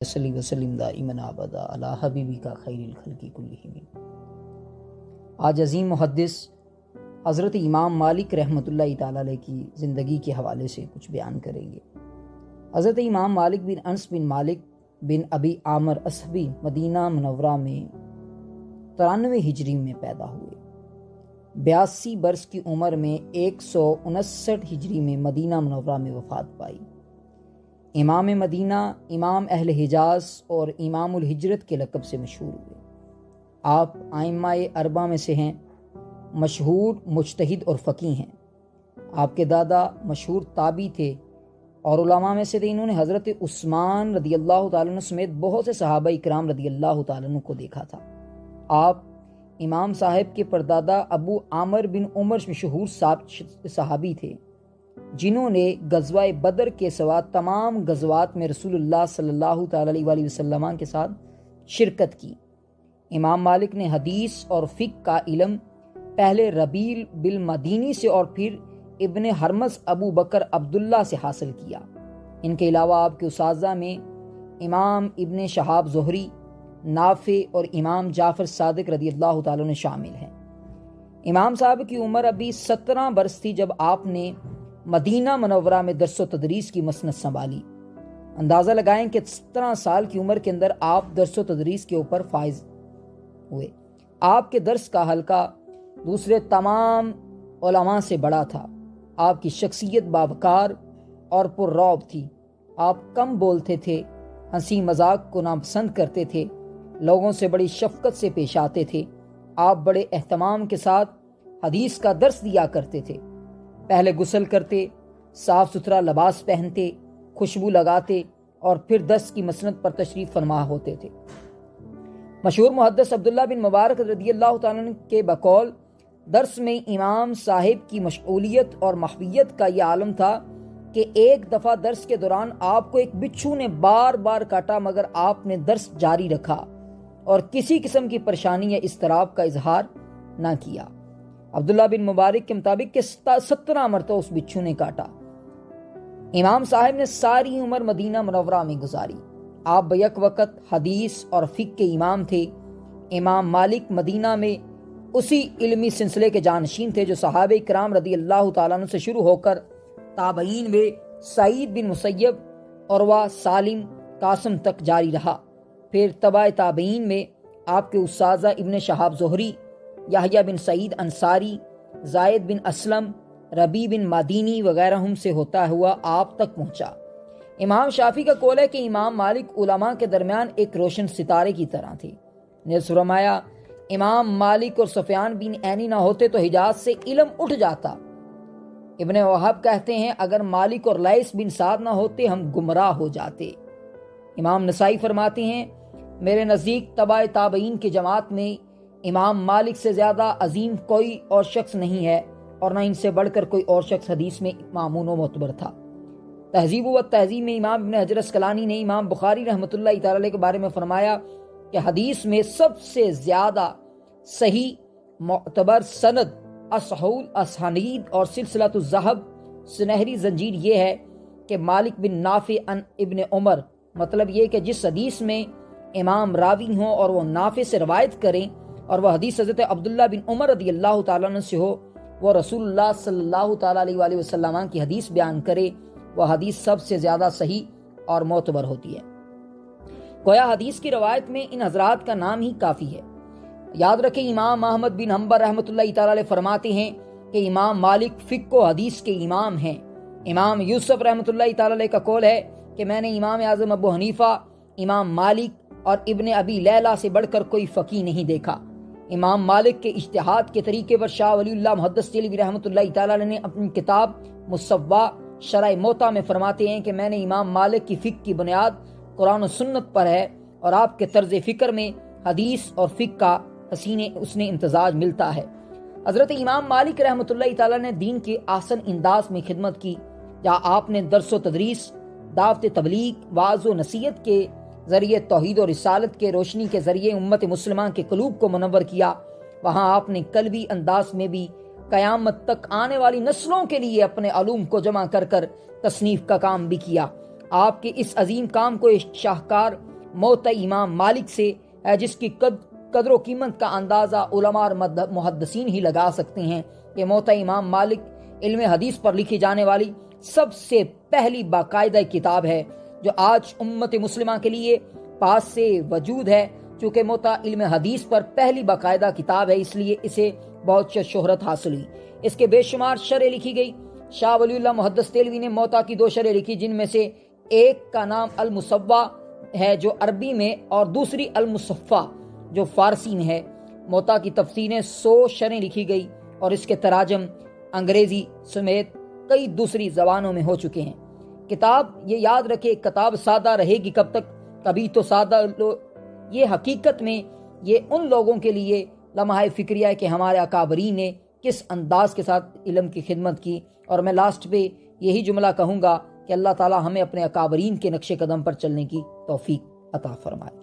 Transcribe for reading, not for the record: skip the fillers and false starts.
صلی وسلم دائما ابدا علی حبیبک خیر الخلق کلہم۔ آج عظیم محدث حضرت امام مالک رحمۃ اللہ تعالی علیہ کی زندگی کے حوالے سے کچھ بیان کریں گے۔ حضرت امام مالک بن انس بن مالک بن ابی عامر اصحبی مدینہ منورہ میں 93 ہجری میں پیدا ہوئے۔ 82 برس کی عمر میں 159 ہجری میں مدینہ منورہ میں وفات پائی۔ امام مدینہ، امام اہل حجاز اور امام الہجرت کے لقب سے مشہور ہوئے۔ آپ ائمہ اربعہ میں سے ہیں، مشہور مجتہد اور فقیہ ہیں۔ آپ کے دادا مشہور تابعی تھے اور علماء میں سے تھے۔ انہوں نے حضرت عثمان رضی اللہ تعالیٰ عنہ سمیت بہت سے صحابہ اکرام رضی اللہ تعالیٰ عنہ کو دیکھا تھا۔ آپ امام صاحب کے پردادا ابو عامر بن عمر مشہور صحابی تھے، جنہوں نے غزوہ بدر کے سوا تمام غزوات میں رسول اللہ صلی اللہ تعالیٰ علیہ وسلم کے ساتھ شرکت کی۔ امام مالک نے حدیث اور فقہ کا علم پہلے ربیع بالمدینی سے اور پھر ابن ہرمز ابو بکر عبداللہ سے حاصل کیا۔ ان کے علاوہ آپ کے اساتذہ میں امام ابن شہاب زہری، نافع اور امام جعفر صادق رضی اللہ تعالیٰ عنہ شامل ہیں۔ امام صاحب کی عمر ابھی 17 برس تھی جب آپ نے مدینہ منورہ میں درس و تدریس کی مسند سنبھالی۔ اندازہ لگائیں کہ 17 سال کی عمر کے اندر آپ درس و تدریس کے اوپر فائز ہوئے۔ آپ کے درس کا حلقہ دوسرے تمام علماء سے بڑا تھا۔ آپ کی شخصیت باوقار اور پر رعب تھی۔ آپ کم بولتے تھے، ہنسی مذاق کو ناپسند کرتے تھے، لوگوں سے بڑی شفقت سے پیش آتے تھے۔ آپ بڑے اہتمام کے ساتھ حدیث کا درس دیا کرتے تھے۔ پہلے غسل کرتے، صاف ستھرا لباس پہنتے، خوشبو لگاتے اور پھر درس کی مسند پر تشریف فرما ہوتے تھے۔ مشہور محدث عبداللہ بن مبارک رضی اللہ تعالیٰ عنہ کے بقول درس میں امام صاحب کی مشغولیت اور محویت کا یہ عالم تھا کہ ایک دفعہ درس کے دوران آپ کو ایک بچھو نے بار بار کاٹا، مگر آپ نے درس جاری رکھا اور کسی قسم کی پریشانی یا اضطراب کا اظہار نہ کیا۔ عبداللہ بن مبارک کے مطابق کہ 17 مرتبہ اس بچھو نے کاٹا۔ امام صاحب نے ساری عمر مدینہ منورہ میں گزاری۔ آپ بیک وقت حدیث اور فقہ کے امام تھے۔ امام مالک مدینہ میں اسی علمی سلسلے کے جانشین تھے جو صحابہ کرام رضی اللہ تعالیٰ عنہ سے شروع ہو کر تابعین میں سعید بن مسیب، عروہ، سالم، قاسم تک جاری رہا۔ پھر تبع تابعین میں آپ کے اساتذہ ابن شہاب زہری، یحییٰ بن سعید انصاری، زائد بن اسلم، ربیع بن مدینی وغیرہ ہم سے ہوتا ہوا آپ تک پہنچا۔ امام شافعی کا قول ہے کہ امام مالک علماء کے درمیان ایک روشن ستارے کی طرح تھے۔ نے فرمایا امام مالک اور سفیان بن عینی نہ ہوتے تو حجاز سے علم اٹھ جاتا۔ ابن وہب کہتے ہیں اگر مالک اور لیث بن سعد نہ ہوتے ہم گمراہ ہو جاتے۔ امام نسائی فرماتے ہیں میرے نزدیک تبع تابعین کی جماعت میں امام مالک سے زیادہ عظیم کوئی اور شخص نہیں ہے اور نہ ان سے بڑھ کر کوئی اور شخص حدیث میں مامون و معتبر تھا۔ تہذیب و تہذیب میں امام ابن حجر اسقلانی نے امام بخاری رحمۃ اللہ تعالی علیہ کے بارے میں فرمایا کہ حدیث میں سب سے زیادہ صحیح معتبر سند، اصحول اسانید اور سلسلۃ الذہب سنہری زنجیر یہ ہے کہ مالک بن نافع عن ابن عمر، مطلب یہ کہ جس حدیث میں امام راوی ہوں اور وہ نافع سے روایت کریں اور وہ حدیث حضرت عبداللہ بن عمر رضی اللہ تعالیٰ عنہ سے ہو، وہ رسول اللہ صلی اللہ تعالیٰ علیہ وآلہ وسلم کی حدیث بیان کرے، وہ حدیث سب سے زیادہ صحیح اور معتبر ہوتی ہے۔ گویا حدیث کی روایت میں ان حضرات کا نام ہی کافی ہے۔ یاد رکھیں امام احمد بن حنبل رحمۃ اللہ تعالیٰ علیہ فرماتے ہیں کہ امام مالک فقہ و حدیث کے امام ہیں۔ امام یوسف رحمۃ اللہ تعالیٰ علیہ کا قول ہے کہ میں نے امام اعظم ابو حنیفہ، امام مالک اور ابن ابی لیلہ سے بڑھ کر کوئی فقیہ نہیں دیکھا۔ امام مالک کے اجتہاد کے طریقے پر شاہ ولی اللہ محدث دہلوی رحمۃ اللہ تعالیٰ علیہ نے اپنی کتاب مصوّع شرح موطا میں فرماتے ہیں کہ میں نے امام مالک کی فقہ کی بنیاد قرآن و سنت پر ہے اور آپ کے طرز فکر میں حدیث اور فقہ کا اس نے امتزاج ملتا ہے۔ حضرت امام مالک رحمۃ اللہ تعالیٰ نے دین کے آسن انداز میں خدمت کی، جہاں آپ نے درس و تدریس، دعوت تبلیغ، وعظ و نصیحت کے ذریعے توحید و رسالت کے روشنی کے ذریعے امت مسلمہ کے قلوب کو منور کیا، وہاں آپ نے قلبی انداز میں بھی قیامت تک آنے والی نسلوں کے لیے اپنے علوم کو جمع کر کر تصنیف کا کام بھی کیا۔ آپ کے اس عظیم کام کو اس شاہکار موتا امام مالک سے ہے، جس کی قدر و قیمت کا اندازہ علماء اور محدثین ہی لگا سکتے ہیں کہ موتا امام مالک علم حدیث پر لکھی جانے والی سب سے پہلی باقاعدہ کتاب ہے جو آج امت مسلمہ کے لیے پاس سے وجود ہے۔ چونکہ موتا علم حدیث پر پہلی باقاعدہ کتاب ہے، اس لیے اسے بہت شہرت حاصل ہوئی۔ اس کے بے شمار شرح لکھی گئی۔ شاہ ولی اللہ محدث دہلوی نے موتا کی 2 شرح لکھی، جن میں سے ایک کا نام المصوّع ہے جو عربی میں، اور دوسری المصفّہ جو فارسی میں ہے۔ موتا کی تفسیریں 100 شرح لکھی گئی اور اس کے تراجم انگریزی سمیت کئی دوسری زبانوں میں ہو چکے ہیں۔ کتاب یہ یاد رکھے، کتاب سادہ رہے گی کب تک؟ کبھی تو سادہ یہ حقیقت میں یہ ان لوگوں کے لیے لمحہ فکریہ ہے کہ ہمارے اکابرین نے کس انداز کے ساتھ علم کی خدمت کی۔ اور میں لاسٹ پہ یہی جملہ کہوں گا کہ اللہ تعالی ہمیں اپنے اکابرین کے نقش قدم پر چلنے کی توفیق عطا فرمائے۔